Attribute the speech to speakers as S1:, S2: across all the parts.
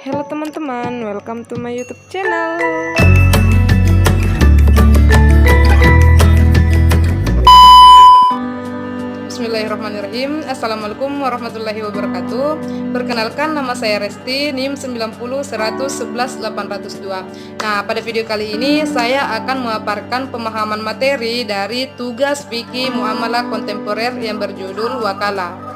S1: Halo teman-teman, welcome to my YouTube channel. Bismillahirrahmanirrahim. Assalamualaikum warahmatullahi wabarakatuh. Perkenalkan, nama saya Resti, NIM 9010111802. Nah, pada video kali ini saya akan memaparkan pemahaman materi dari tugas fikih muamalah kontemporer yang berjudul wakalah.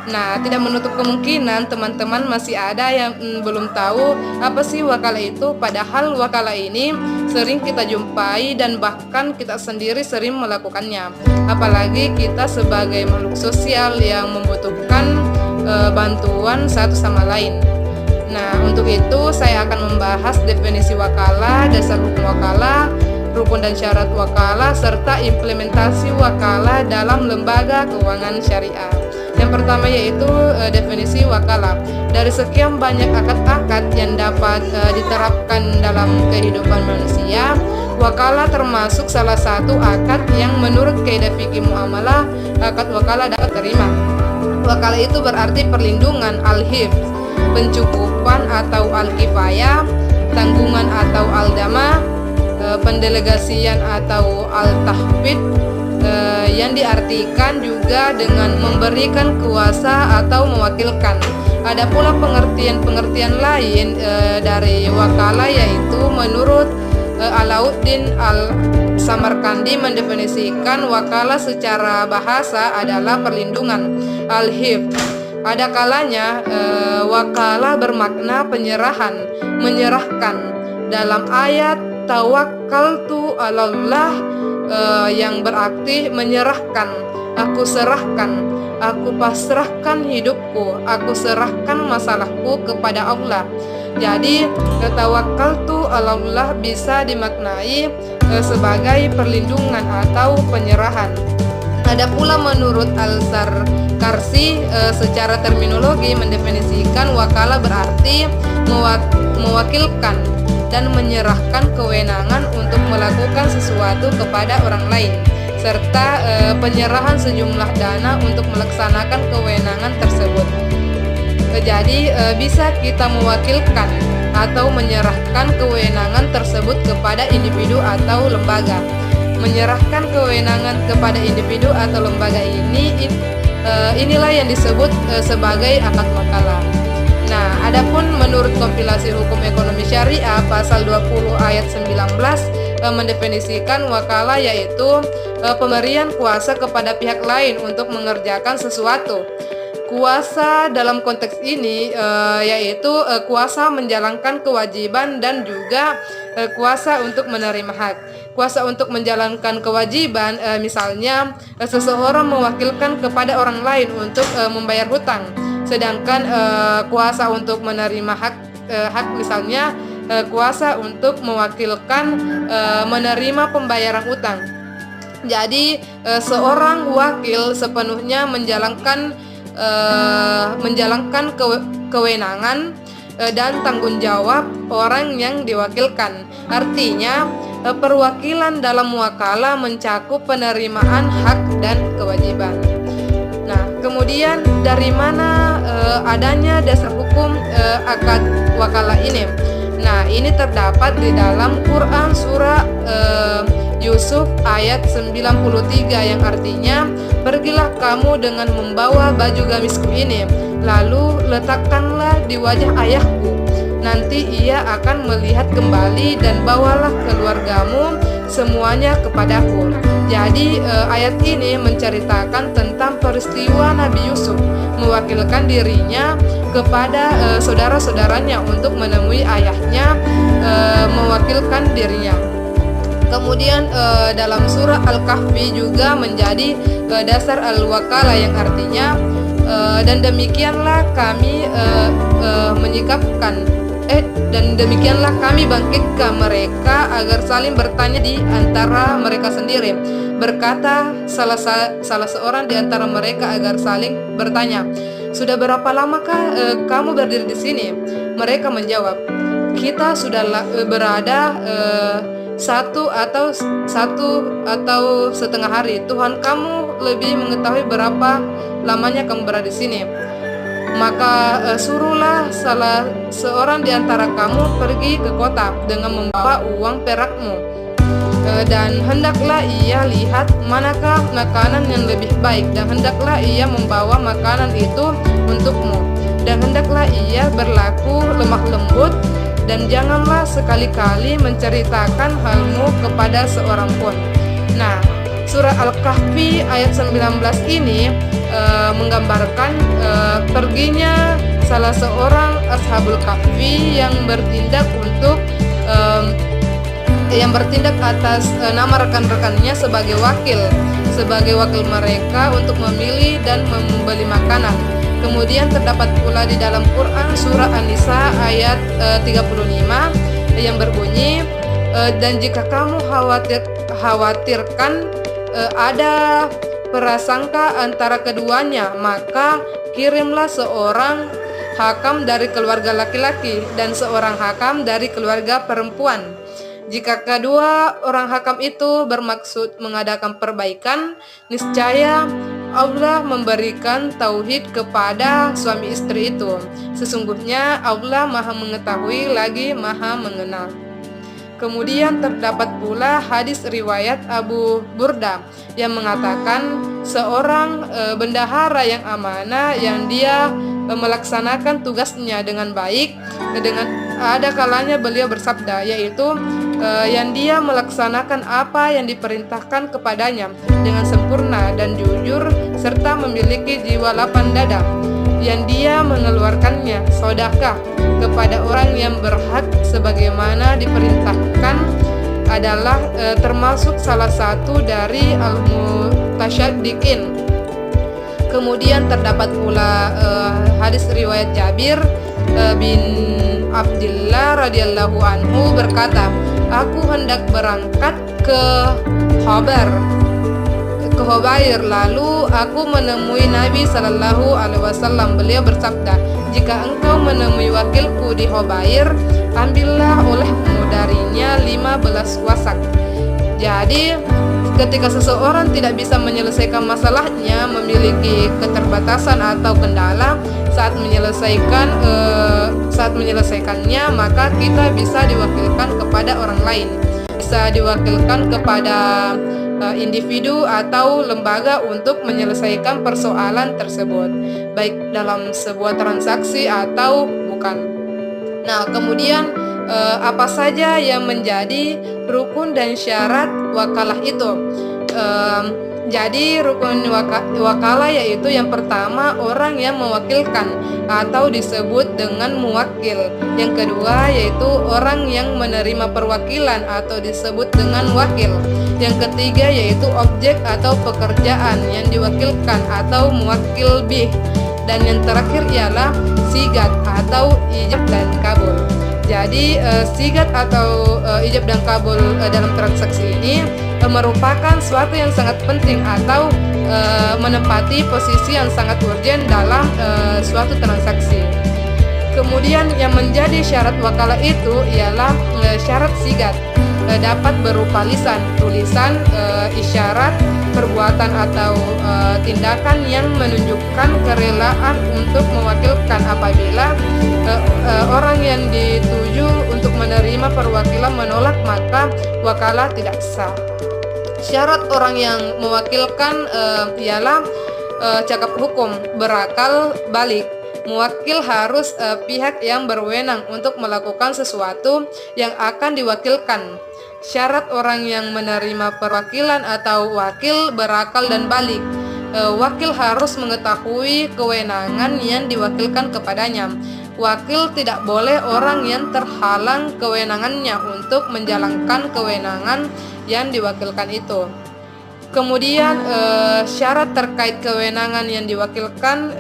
S1: Nah, tidak menutup kemungkinan teman-teman masih ada yang belum tahu apa sih wakalah itu, padahal wakalah ini sering kita jumpai dan bahkan kita sendiri sering melakukannya. Apalagi kita sebagai makhluk sosial yang membutuhkan bantuan satu sama lain. Nah, untuk itu saya akan membahas definisi wakalah, dasar hukum wakalah, rukun dan syarat wakalah, serta implementasi wakalah dalam lembaga keuangan syariah. Yang pertama yaitu definisi wakalah. Dari sekian banyak akad-akad yang dapat diterapkan dalam kehidupan manusia, wakalah termasuk salah satu akad yang menurut kaidah fikih muamalah akad wakalah dapat terima. Wakalah itu berarti perlindungan, al-hifz, pencukupan atau al-kifayah, tanggungan atau al-dama, pendelegasian atau al-tahfidz, yang diartikan juga dengan memberikan kuasa atau mewakilkan. Ada pula pengertian-pengertian lain dari wakalah, yaitu menurut Alauddin Al-Samarkandi mendefinisikan wakalah secara bahasa adalah perlindungan, al-hifz. Ada kalanya wakalah bermakna penyerahan, menyerahkan. Dalam ayat tawakkaltu 'alallah yang berarti menyerahkan, aku serahkan, aku pasrahkan hidupku, aku serahkan masalahku kepada Allah. Jadi tawakkaltu 'alallah bisa dimaknai sebagai perlindungan atau penyerahan. Ada pula menurut Al-Sarkarsi secara terminologi mendefinisikan wakalah berarti mewakilkan dan menyerahkan kewenangan untuk melakukan sesuatu kepada orang lain, serta penyerahan sejumlah dana untuk melaksanakan kewenangan tersebut. Jadi bisa kita mewakilkan atau menyerahkan kewenangan tersebut kepada individu atau lembaga. Menyerahkan kewenangan kepada individu atau lembaga inilah yang disebut sebagai akad wakalah. Nah, adapun menurut kompilasi hukum ekonomi syariah pasal 20 ayat 19 mendefinisikan wakalah yaitu pemberian kuasa kepada pihak lain untuk mengerjakan sesuatu. Kuasa dalam konteks ini yaitu kuasa menjalankan kewajiban dan juga kuasa untuk menerima hak. Kuasa untuk menjalankan kewajiban misalnya seseorang mewakilkan kepada orang lain untuk membayar hutang. Sedangkan kuasa untuk menerima hak misalnya kuasa untuk mewakilkan menerima pembayaran utang. Jadi seorang wakil sepenuhnya menjalankan kewenangan dan tanggung jawab orang yang diwakilkan. Artinya perwakilan dalam wakalah mencakup penerimaan hak dan kewajiban. Nah, kemudian dari mana adanya dasar hukum akad wakalah ini? Nah, ini terdapat di dalam Quran surah Yusuf ayat 93 yang artinya, pergilah kamu dengan membawa baju gamisku ini, lalu letakkanlah di wajah ayahku, nanti ia akan melihat kembali, dan bawalah keluargamu semuanya kepadaku. Jadi ayat ini menceritakan tentang peristiwa Nabi Yusuf mewakilkan dirinya kepada saudara-saudaranya untuk menemui ayahnya, mewakilkan dirinya. Kemudian dalam surah Al-Kahfi juga menjadi dasar al-wakalah yang artinya dan demikianlah kami bangkitkan mereka agar saling bertanya di antara mereka sendiri. Berkata salah seorang di antara mereka agar saling bertanya, sudah berapa lamakah kamu berdiri di sini? Mereka menjawab, kita sudah berada satu atau setengah hari. Tuhan kamu lebih mengetahui berapa lamanya kamu berada di sini. maka suruhlah salah seorang di antara kamu pergi ke kota dengan membawa uang perakmu, dan hendaklah ia lihat manakah makanan yang lebih baik, dan hendaklah ia membawa makanan itu untukmu, dan hendaklah ia berlaku lemah lembut, dan janganlah sekali-kali menceritakan halmu kepada seorang pun. Nah, surah Al-Kahfi ayat 19 ini menggambarkan perginya salah seorang Ashabul Kahfi yang bertindak atas nama rekan-rekannya sebagai wakil mereka untuk memilih dan membeli makanan. Kemudian terdapat pula di dalam Quran surah An-Nisa ayat 35 yang berbunyi, dan jika kamu khawatirkan ada prasangka antara keduanya, maka kirimlah seorang hakam dari keluarga laki-laki dan seorang hakam dari keluarga perempuan. Jika kedua orang hakam itu bermaksud mengadakan perbaikan, niscaya Allah memberikan tauhid kepada suami istri itu. Sesungguhnya Allah Maha Mengetahui lagi Maha Mengenal. Kemudian terdapat pula hadis riwayat Abu Burda yang mengatakan seorang bendahara yang amanah yang dia melaksanakan tugasnya dengan baik, dengan ada kalanya beliau bersabda, yaitu yang dia melaksanakan apa yang diperintahkan kepadanya dengan sempurna dan jujur, serta memiliki jiwa lapang dada, yang dia mengeluarkannya sedekah kepada orang yang berhak sebagaimana diperintahkan adalah termasuk salah satu dari al-mutasyaddiqin. Kemudian terdapat pula hadis riwayat Jabir bin Abdullah radhiyallahu anhu berkata, aku hendak berangkat ke Khubair, lalu aku menemui Nabi Sallallahu Alaihi Wasallam. Beliau bersabda, jika engkau menemui wakilku di Khubair, ambillah olehmu darinya 15 wasak. Jadi ketika seseorang tidak bisa menyelesaikan masalahnya, memiliki keterbatasan atau kendala saat menyelesaikannya, maka kita bisa diwakilkan kepada orang lain, bisa diwakilkan kepada individu atau lembaga untuk menyelesaikan persoalan tersebut, baik dalam sebuah transaksi atau bukan. Nah, kemudian apa saja yang menjadi rukun dan syarat wakalah itu? Jadi rukun wakalah yaitu yang pertama orang yang mewakilkan atau disebut dengan muwakil. Yang kedua yaitu orang yang menerima perwakilan atau disebut dengan wakil. Yang ketiga yaitu objek atau pekerjaan yang diwakilkan atau muwakil bih. Dan yang terakhir ialah sigat atau ijab dan kabul. Jadi sigat atau ijab dan kabul dalam transaksi ini merupakan suatu yang sangat penting atau menempati posisi yang sangat urgent dalam suatu transaksi. Kemudian yang menjadi syarat wakalah itu ialah syarat sigat, dapat berupa lisan, tulisan, isyarat, perbuatan atau tindakan yang menunjukkan kerelaan untuk mewakilkan. Apabila orang yang dituju untuk menerima perwakilan menolak, maka wakalah tidak sah. Syarat orang yang mewakilkan ialah cakap hukum, berakal balik. Muwakil harus pihak yang berwenang untuk melakukan sesuatu yang akan diwakilkan. Syarat orang yang menerima perwakilan atau wakil berakal dan balik. Wakil harus mengetahui kewenangan yang diwakilkan kepadanya. Wakil tidak boleh orang yang terhalang kewenangannya untuk menjalankan kewenangan yang diwakilkan itu. Kemudian syarat terkait kewenangan yang diwakilkan,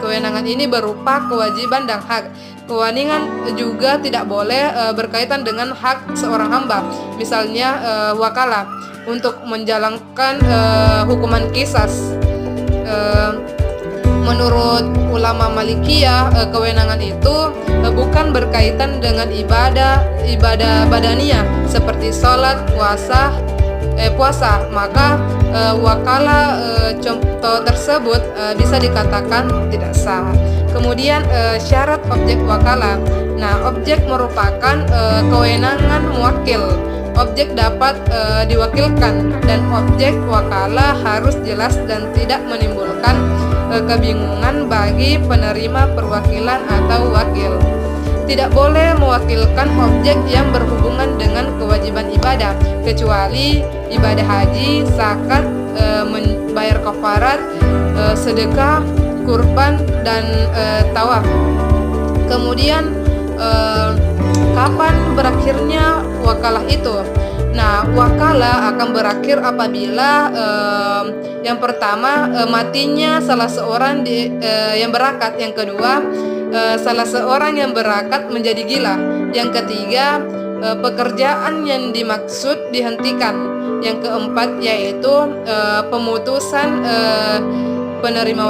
S1: kewenangan ini berupa kewajiban dan hak. Kewenangan juga tidak boleh berkaitan dengan hak seorang hamba. Misalnya wakalah untuk menjalankan hukuman qisas. Menurut ulama Malikiyah, kewenangan itu bukan berkaitan dengan ibadah badaniyah seperti sholat, puasa, maka wakalah contoh tersebut bisa dikatakan tidak sah. Kemudian syarat objek wakalah. Nah, objek merupakan kewenangan mewakil. Objek dapat diwakilkan dan objek wakalah harus jelas dan tidak menimbulkan kebingungan bagi penerima perwakilan atau wakil. Tidak boleh mewakilkan objek yang berhubungan dengan kewajiban ibadah kecuali ibadah haji, zakat, membayar kafarat, sedekah, kurban, dan tawaf. Kemudian kapan berakhirnya wakalah itu? Nah, wakalah akan berakhir apabila yang pertama matinya salah seorang yang berakat, yang kedua salah seorang yang berakat menjadi gila, yang ketiga pekerjaan yang dimaksud dihentikan, yang keempat yaitu pemutusan penerima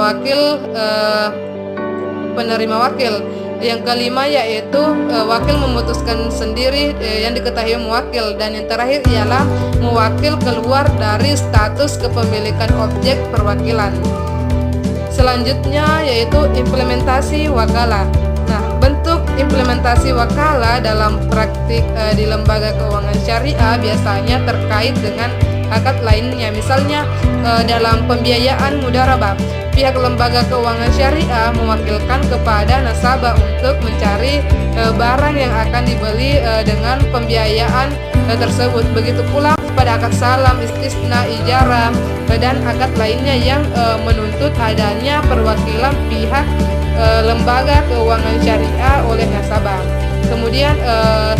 S1: wakil. Yang kelima yaitu wakil memutuskan sendiri yang diketahui mewakil, dan yang terakhir ialah mewakil keluar dari status kepemilikan objek perwakilan. Selanjutnya yaitu implementasi wakalah. Nah, bentuk implementasi wakalah dalam praktik di lembaga keuangan syariah biasanya terkait dengan akad lainnya. Misalnya dalam pembiayaan mudharabah, pihak lembaga keuangan syariah mewakilkan kepada nasabah untuk mencari barang yang akan dibeli dengan pembiayaan tersebut. Begitu pula pada akad salam, istisna, ijarah, dan akad lainnya yang menuntut adanya perwakilan pihak lembaga keuangan syariah oleh nasabah. Kemudian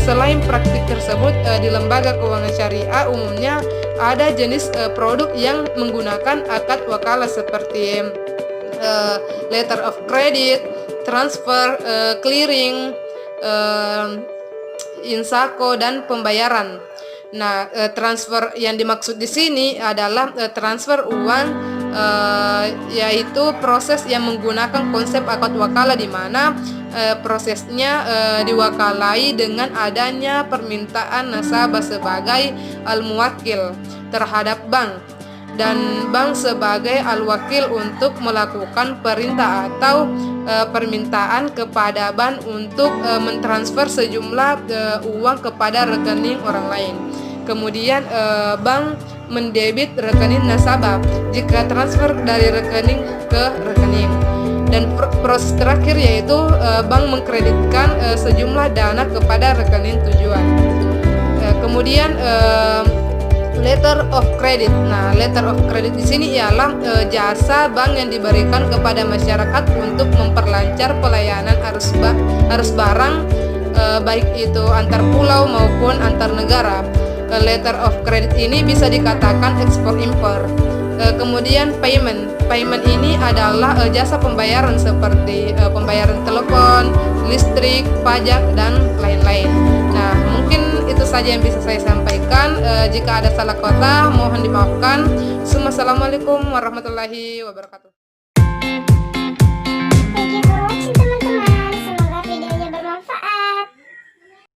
S1: selain praktik tersebut di lembaga keuangan syariah umumnya ada jenis produk yang menggunakan akad wakalah seperti letter of credit, transfer, clearing, insako, dan pembayaran. Nah, transfer yang dimaksud di sini adalah transfer uang, yaitu proses yang menggunakan konsep akad wakalah di mana prosesnya diwakalai dengan adanya permintaan nasabah sebagai al-muwakil terhadap bank, dan bank sebagai al-wakil untuk melakukan perintah atau permintaan kepada bank untuk mentransfer sejumlah uang kepada rekening orang lain. Kemudian bank mendebit rekening nasabah jika transfer dari rekening ke rekening. Dan proses terakhir yaitu bank mengkreditkan sejumlah dana kepada rekening tujuan. Kemudian letter of credit. Nah, letter of credit di sini ialah jasa bank yang diberikan kepada masyarakat untuk memperlancar pelayanan arus barang, baik itu antar pulau maupun antar negara. Letter of credit ini bisa dikatakan ekspor impor. Kemudian payment ini adalah jasa pembayaran seperti pembayaran telepon, listrik, pajak, dan lain-lain. Nah, mungkin itu saja yang bisa saya sampaikan. Jika ada salah kata mohon dimaafkan. Assalamualaikum warahmatullahi wabarakatuh.
S2: Thank you for watching, teman-teman.